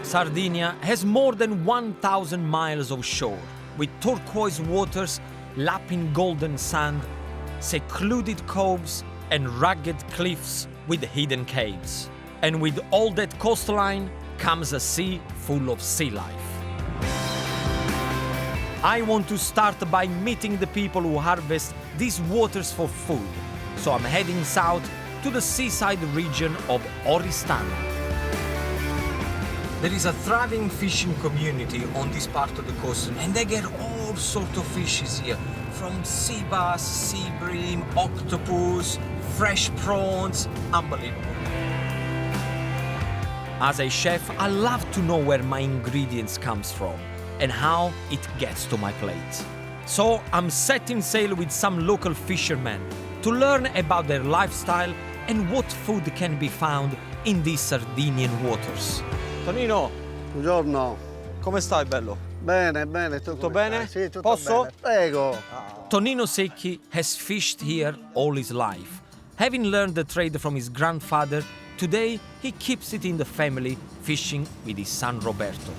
Sardinia has more than 1,000 miles of shore, with turquoise waters lapping golden sand, secluded coves and rugged cliffs with hidden caves. And with all that coastline comes a sea full of sea life. I want to start by meeting the people who harvest these waters for food, so I'm heading south to the seaside region of Oristano. There is a thriving fishing community on this part of the coast, and they get all sorts of fishes here, from sea bass, sea bream, octopus, fresh prawns, unbelievable. As a chef, I love to know where my ingredients comes from and how it gets to my plate. So I'm setting sail with some local fishermen to learn about their lifestyle and what food can be found in these Sardinian waters. Tonino, Buongiorno. come stai, bello? Bene, bene. Tutto bene? Sì, tutto Posso? bene. Prego. Tonino Secchi has fished here all his life. Having learned the trade from his grandfather, today he keeps it in the family, fishing with his son Roberto.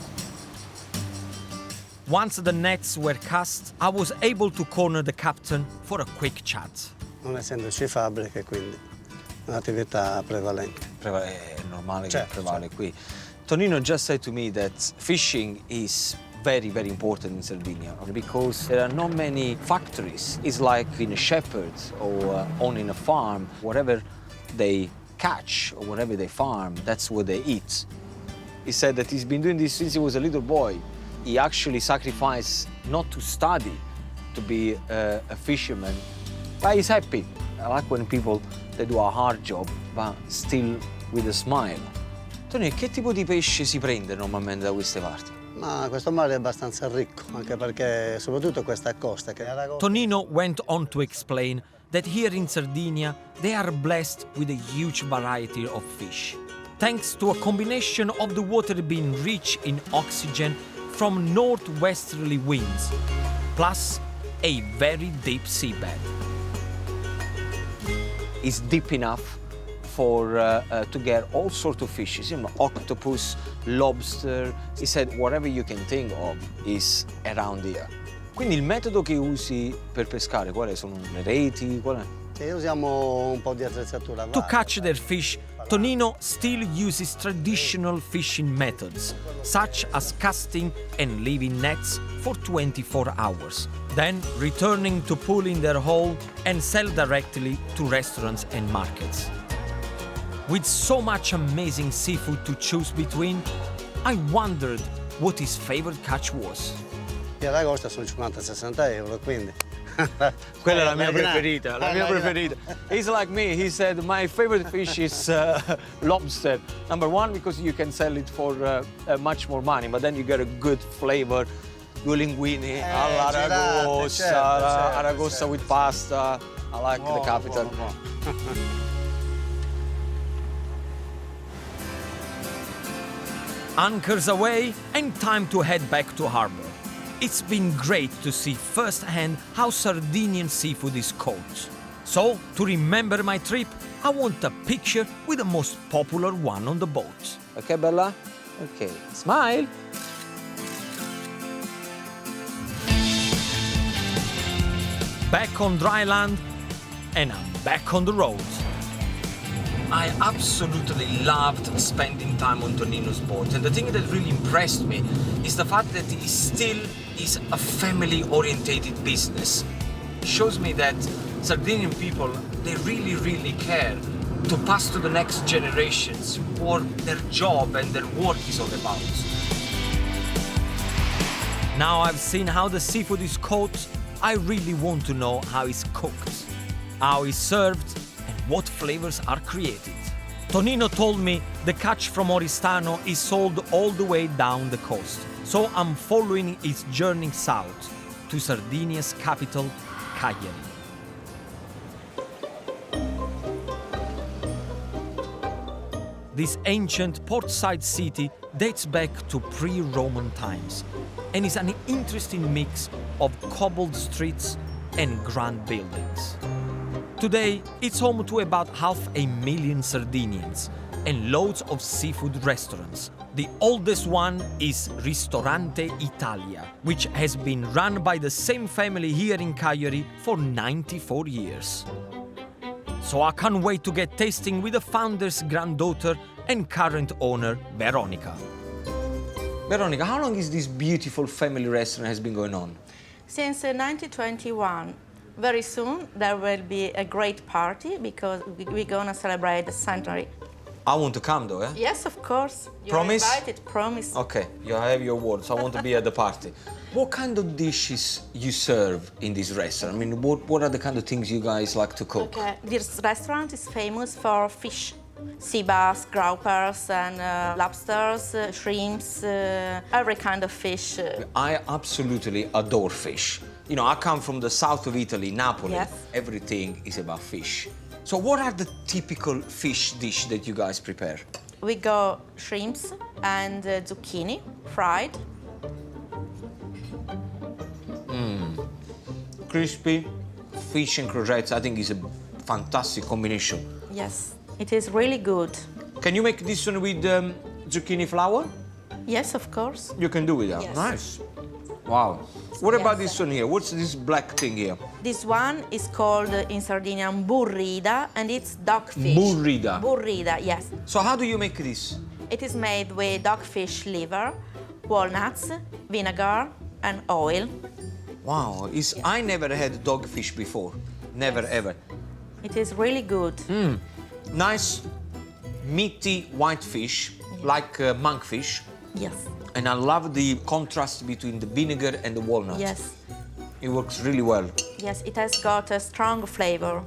Once the nets were cast, I was able to corner the captain for a quick chat. Non essendoci fabbriche, quindi un'attività prevalente. È normale Certo, che prevale qui. Tonino just said to me that fishing is very, very important in Sardinia because there are not many factories. It's like being a shepherd or owning a farm. Whatever they catch or whatever they farm, that's what they eat. He said that he's been doing this since he was a little boy. He actually sacrificed not to study to be a fisherman, but he's happy. I like when people, they do a hard job, but still with a smile. Tonino, che tipo di pesce si prende normalmente da queste parti? Ma questo mare è abbastanza ricco, anche perché soprattutto questa costa che è la Tonino went on to explain that here in Sardinia they are blessed with a huge variety of fish, thanks to a combination of the water being rich in oxygen from northwesterly winds, plus a very deep seabed. It's deep enough for to get all sorts of fishes, you know, octopus, lobster. He said whatever you can think of is around here. Quindi il metodo che usi per pescare, quali sono le reti? Qual è? Sì, usiamo un po' di attrezzatura. To catch their fish, Tonino still uses traditional fishing methods, such as casting and leaving nets for 24 hours, then returning to pull in their hole and sell directly to restaurants and markets. With so much amazing seafood to choose between, I wondered what his favorite catch was. Qui ad agosto sono 50-60 euro, quindi... Quella è la mia preferita, la mia preferita. He's like me, he said my favorite fish is lobster. Number one, because you can sell it for much more money, but then you get a good flavor. Due linguini all'aragosta, certo. aragosta with pasta. I like the capital. Anchors away and time to head back to harbor. It's been great to see firsthand how Sardinian seafood is caught. So, to remember my trip, I want a picture with the most popular one on the boat. Ok, Bella? Ok, smile. Back on dry land, and I'm back on the road. I absolutely loved spending time on Tonino's boat, and the thing that really impressed me is the fact that it still is a family-orientated business. It shows me that Sardinian people, they really care to pass to the next generations what their job and their work is all about. Now I've seen how the seafood is caught, I really want to know how it's cooked, how it's served, and what flavors are created. Tonino told me the catch from Oristano is sold all the way down the coast, so I'm following its journey south to Sardinia's capital, Cagliari. This ancient portside city dates back to pre-Roman times and is an interesting mix of cobbled streets and grand buildings. Today, it's home to about 500,000 Sardinians and loads of seafood restaurants, The oldest one is Ristorante Italia, which has been run by the same family here in Cagliari for 94 years. So I can't wait to get tasting with the founder's granddaughter and current owner, Veronica. Veronica, how long is this beautiful family restaurant has been going on? Since 1921. Very soon there will be a great party because we're gonna celebrate the centenary. I want to come though, eh? Yes, of course. You're Promise? invited, promise. Okay, you have your words. I want to be at the party. What kind of dishes you serve in this restaurant? I mean, what are the kind of things you guys like to cook? Okay. This restaurant is famous for fish. Sea bass, groupers and lobsters, shrimps, every kind of fish. I absolutely adore fish. You know, I come from the south of Italy, Napoli. Yes. Everything is about fish. So what are the typical fish dish that you guys prepare? We got shrimps and zucchini fried. Crispy fish and croquettes, I think is a fantastic combination. Yes, it is really good. Can you make this one with zucchini flour? Yes, of course. You can do it. That. Yes. Nice. Wow. What Yes. about this one here? What's this black thing here? This one is called in Sardinian burrida and it's dogfish. Burrida. Burrida, yes. So how do you make this? It is made with dogfish liver, walnuts, vinegar and oil. Wow. I never had dogfish before. Never ever. It is really good. Nice, meaty white fish, like monkfish. Yes. And I love the contrast between the vinegar and the walnut. Yes. It works really well. Yes, it has got a strong flavor.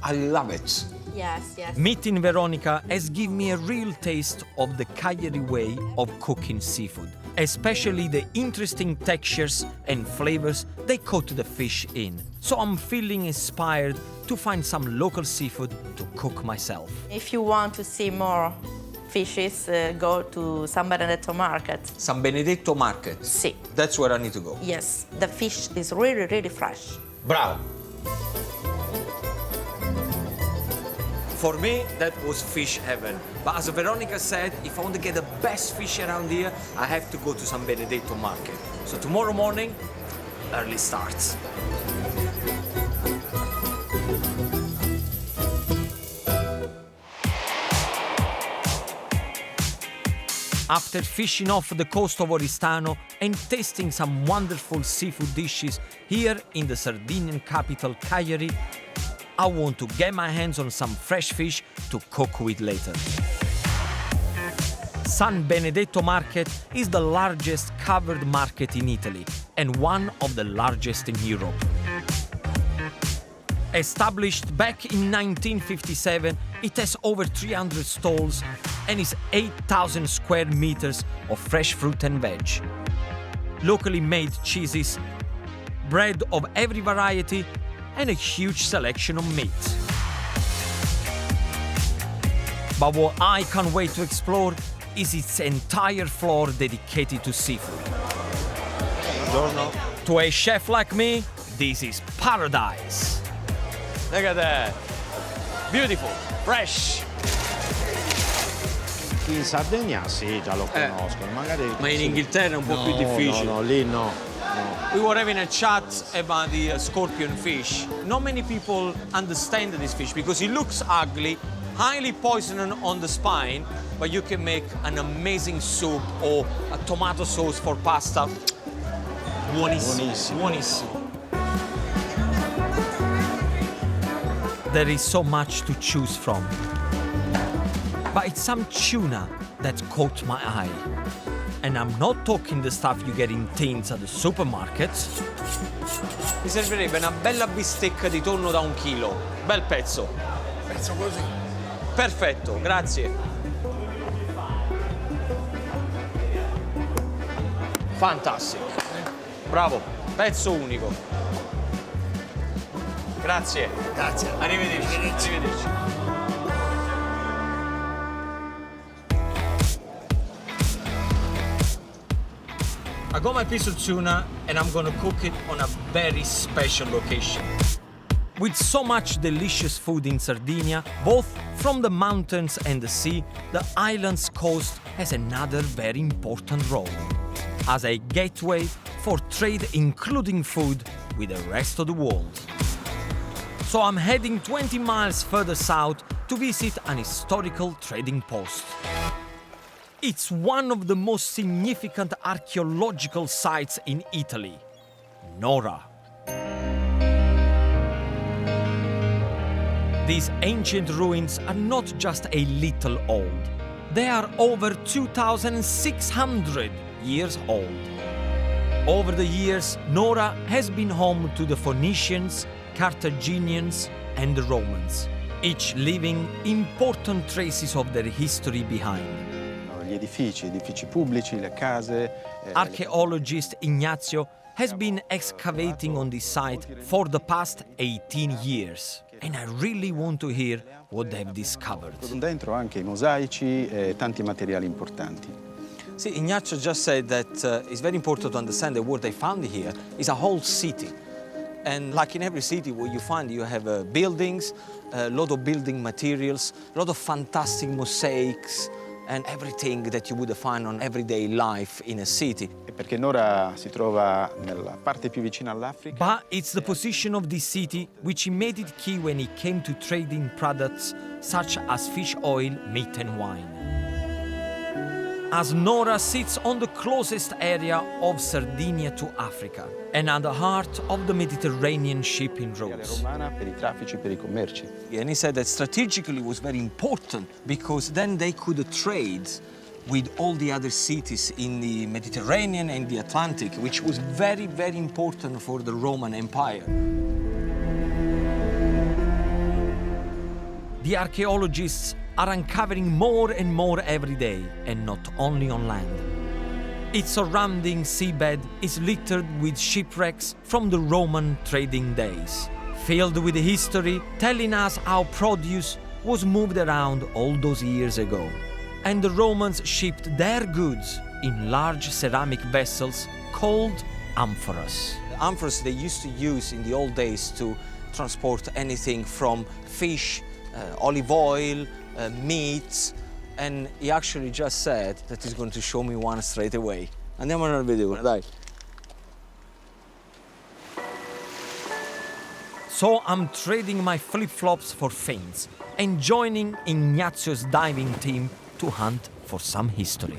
I love it. Yes, yes. Meeting Veronica has given me a real taste of the Cagliari way of cooking seafood, especially the interesting textures and flavors they coat the fish in. So I'm feeling inspired to find some local seafood to cook myself. If you want to see more fishes, go to San Benedito Market. San Benedito Market. See. That's where I need to go. Yes, the fish is really, really fresh. Bravo. For me, that was fish heaven. But as Veronica said, if I want to get the best fish around here, I have to go to San Benedito Market. So tomorrow morning, early starts. After fishing off the coast of Oristano and tasting some wonderful seafood dishes here in the Sardinian capital Cagliari, I want to get my hands on some fresh fish to cook with later. San Benedetto Market is the largest covered market in Italy and one of the largest in Europe. Established back in 1957, it has over 300 stalls and is 8,000 square meters of fresh fruit and veg. Locally made cheeses, bread of every variety, and a huge selection of meat. But what I can't wait to explore is its entire floor dedicated to seafood. Buongiorno. To a chef like me, this is paradise. Look at that. Beautiful, fresh. In Sardegna sì, già lo conoscono, magari... Ma in sì. Inghilterra è un po' più difficile. No, lì no. We were having a chat about the scorpion fish. Not many people understand this fish because it looks ugly, highly poisonous on the spine, but you can make an amazing soup or a tomato sauce for pasta. Buonissimo. Buonissimo. There is so much to choose from. But it's some tuna that caught my eye. And I'm not talking the stuff you get in tins at the supermarket. Mi servirebbe una bella bistecca di tonno da 1 chilo. Bel pezzo. Pezzo così. Perfetto, grazie. Fantastico. Bravo, pezzo unico. Grazie. Grazie. Arrivederci. Arrivederci. I got my piece of tuna and I'm gonna cook it on a very special location. With so much delicious food in Sardinia, both from the mountains and the sea, the island's coast has another very important role as a gateway for trade, including food, with the rest of the world. So I'm heading 20 miles further south to visit an historical trading post. It's one of the most significant archaeological sites in Italy, Nora. These ancient ruins are not just a little old. They are over 2,600 years old. Over the years, Nora has been home to the Phoenicians, Carthaginians, and the Romans, each leaving important traces of their history behind. Gli edifici pubblici, le case. Archaeologist Ignazio has been excavating on this site for the past 18 years. And I really want to hear what they've discovered. Dentro anche I mosaici e tanti materiali importanti. See, Ignazio just said that it's very important to understand that what they found here is a whole city. And like in every city where you find, you have buildings, a lot of building materials, a lot of fantastic mosaics, and everything that you would find on everyday life in a city. Perché Nora si trova nella parte più vicina all'Africa. But it's the position of this city which made it key when it came to trading products such as fish oil, meat and wine. As Nora sits on the closest area of Sardinia to Africa and at the heart of the Mediterranean shipping routes. Romana per I traffici, per I commerci. And he said that strategically it was very important because then they could trade with all the other cities in the Mediterranean and the Atlantic, which was very, very important for the Roman Empire. The archaeologists are uncovering more and more every day, and not only on land. Its surrounding seabed is littered with shipwrecks from the Roman trading days, filled with history telling us how produce was moved around all those years ago. And the Romans shipped their goods in large ceramic vessels called amphoras. The amphoras they used to use in the old days to transport anything from fish, olive oil, meats, and he actually just said that he's going to show me one straight away. Andiamo nel video, dai. So I'm trading my flip-flops for fins and joining Ignazio's diving team to hunt for some history.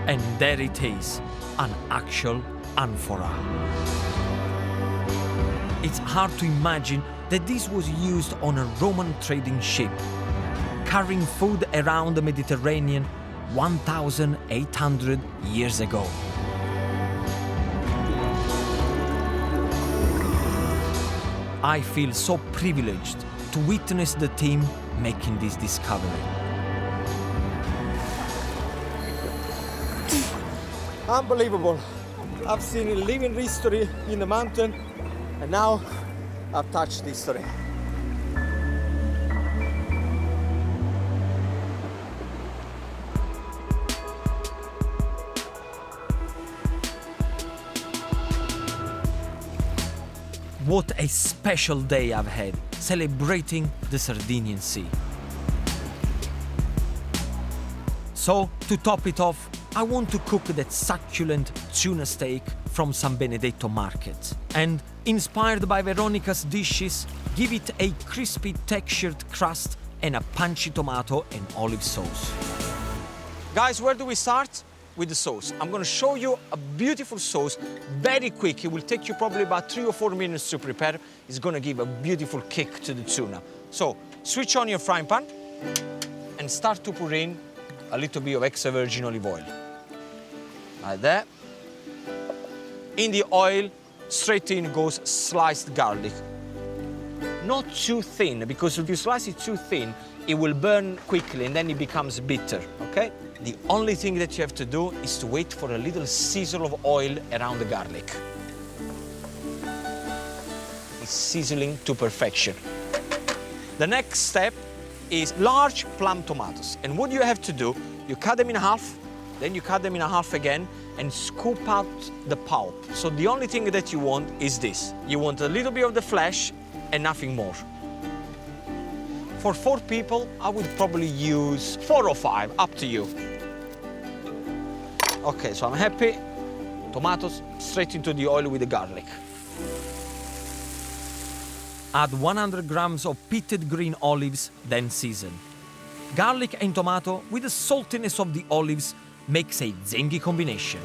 And there it is, an actual amphora. It's hard to imagine that this was used on a Roman trading ship, carrying food around the Mediterranean 1,800 years ago. I feel so privileged to witness the team making this discovery. Unbelievable. I've seen living history in the mountain, and now I've touched history. What a special day I've had, celebrating the Sardinian Sea. So, to top it off, I want to cook that succulent tuna steak from San Benedito Market. And, inspired by Veronica's dishes, give it a crispy textured crust and a punchy tomato and olive sauce. Guys, where do we start? With the sauce. I'm going to show you a beautiful sauce, very quick. It will take you probably about 3 or 4 minutes to prepare. It's going to give a beautiful kick to the tuna. So, switch on your frying pan and start to pour in a little bit of extra virgin olive oil. Like that. In the oil, straight in goes sliced garlic. Not too thin, because if you slice it too thin, it will burn quickly and then it becomes bitter, okay? The only thing that you have to do is to wait for a little sizzle of oil around the garlic. It's sizzling to perfection. The next step is large plum tomatoes. And what you have to do, you cut them in half, then you cut them in half again and scoop out the pulp. So the only thing that you want is this. You want a little bit of the flesh and nothing more. For 4 people, I would probably use 4 or 5, up to you. Okay, so I'm happy. Tomatoes straight into the oil with the garlic. Add 100 grams of pitted green olives, then season. Garlic and tomato with the saltiness of the olives makes a zingy combination.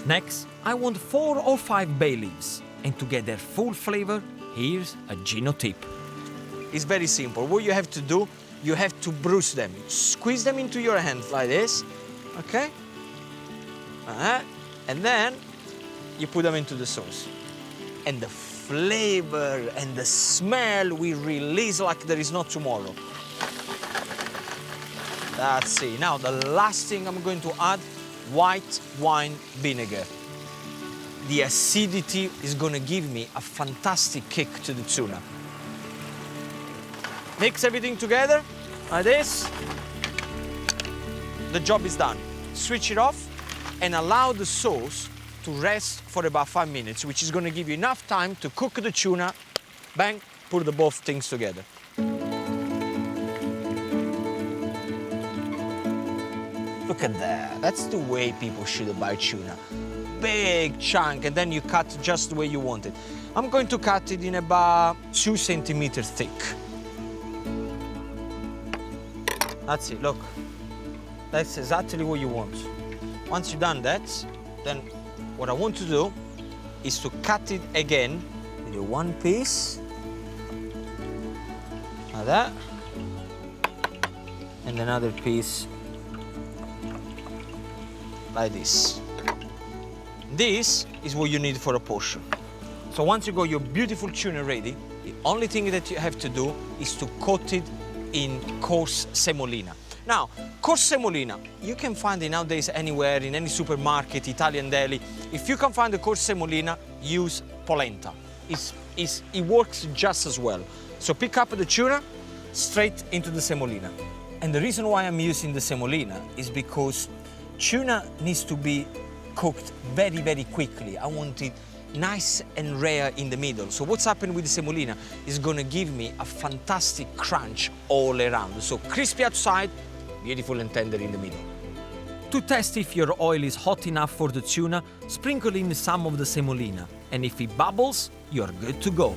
Next, I want 4 or 5 bay leaves. And to get their full flavor, here's a Gino tip. It's very simple. What you have to do, you have to bruise them. Squeeze them into your hands like this, okay? And then you put them into the sauce. And the flavor and the smell will release like there is no tomorrow. That's it. Now, the last thing I'm going to add, white wine vinegar. The acidity is going to give me a fantastic kick to the tuna. Mix everything together, like this. The job is done. Switch it off and allow the sauce to rest for about 5 minutes, which is going to give you enough time to cook the tuna. Bang, put the both things together. Look at that. That's the way people should buy tuna. Big chunk, and then you cut just the way you want it. I'm going to cut it in about 2 centimeters thick. That's it, look. That's exactly what you want. Once you've done that, then what I want to do is to cut it again with one piece, like that, and another piece like this. This is what you need for a portion. So once you got your beautiful tuna ready, the only thing that you have to do is to coat it in coarse semolina. Now, coarse semolina, you can find it nowadays anywhere, in any supermarket, Italian deli. If you can find the coarse semolina, use polenta. It works just as well. So pick up the tuna, straight into the semolina. And the reason why I'm using the semolina is because tuna needs to be cooked very, very quickly. I want it nice and rare in the middle. So what's happened with the semolina is gonna give me a fantastic crunch all around. So crispy outside, beautiful and tender in the middle. To test if your oil is hot enough for the tuna, sprinkle in some of the semolina. And if it bubbles, you're good to go.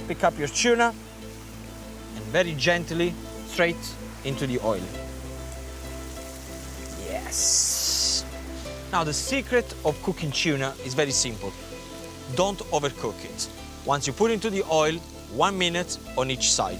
Pick up your tuna and very gently straight into the oil. Yes. Now the secret of cooking tuna is very simple. Don't overcook it. Once you put it into the oil, 1 minute on each side.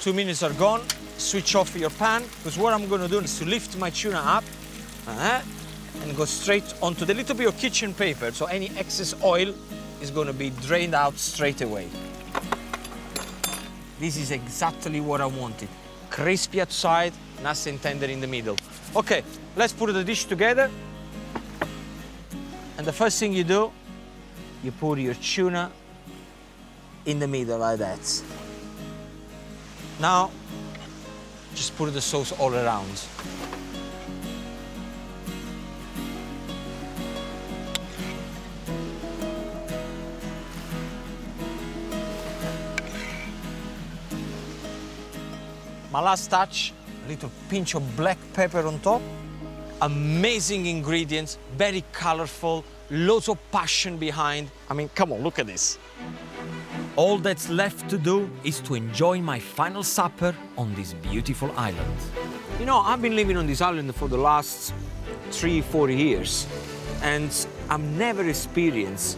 Two minutes are gone. Switch off your pan, because what I'm going to do is to lift my tuna up and go straight onto the little bit of kitchen paper, so any excess oil is going to be drained out straight away. This is exactly what I wanted. Crispy outside, nice and tender in the middle. Okay, let's put the dish together. And the first thing you do, you put your tuna in the middle like that. Now, just put the sauce all around. My last touch, a little pinch of black pepper on top. Amazing ingredients, very colorful, loads of passion behind. I mean, come on, look at this. All that's left to do is to enjoy my final supper on this beautiful island. You know, I've been living on this island for the last 3-4 years, and I've never experienced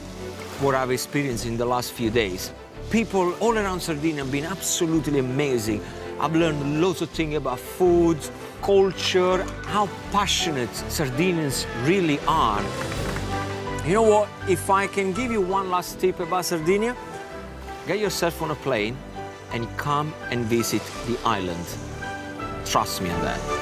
what I've experienced in the last few days. People all around Sardinia have been absolutely amazing. I've learned lots of things about food, culture, how passionate Sardinians really are. You know what? If I can give you one last tip about Sardinia, get yourself on a plane and come and visit the island. Trust me on that.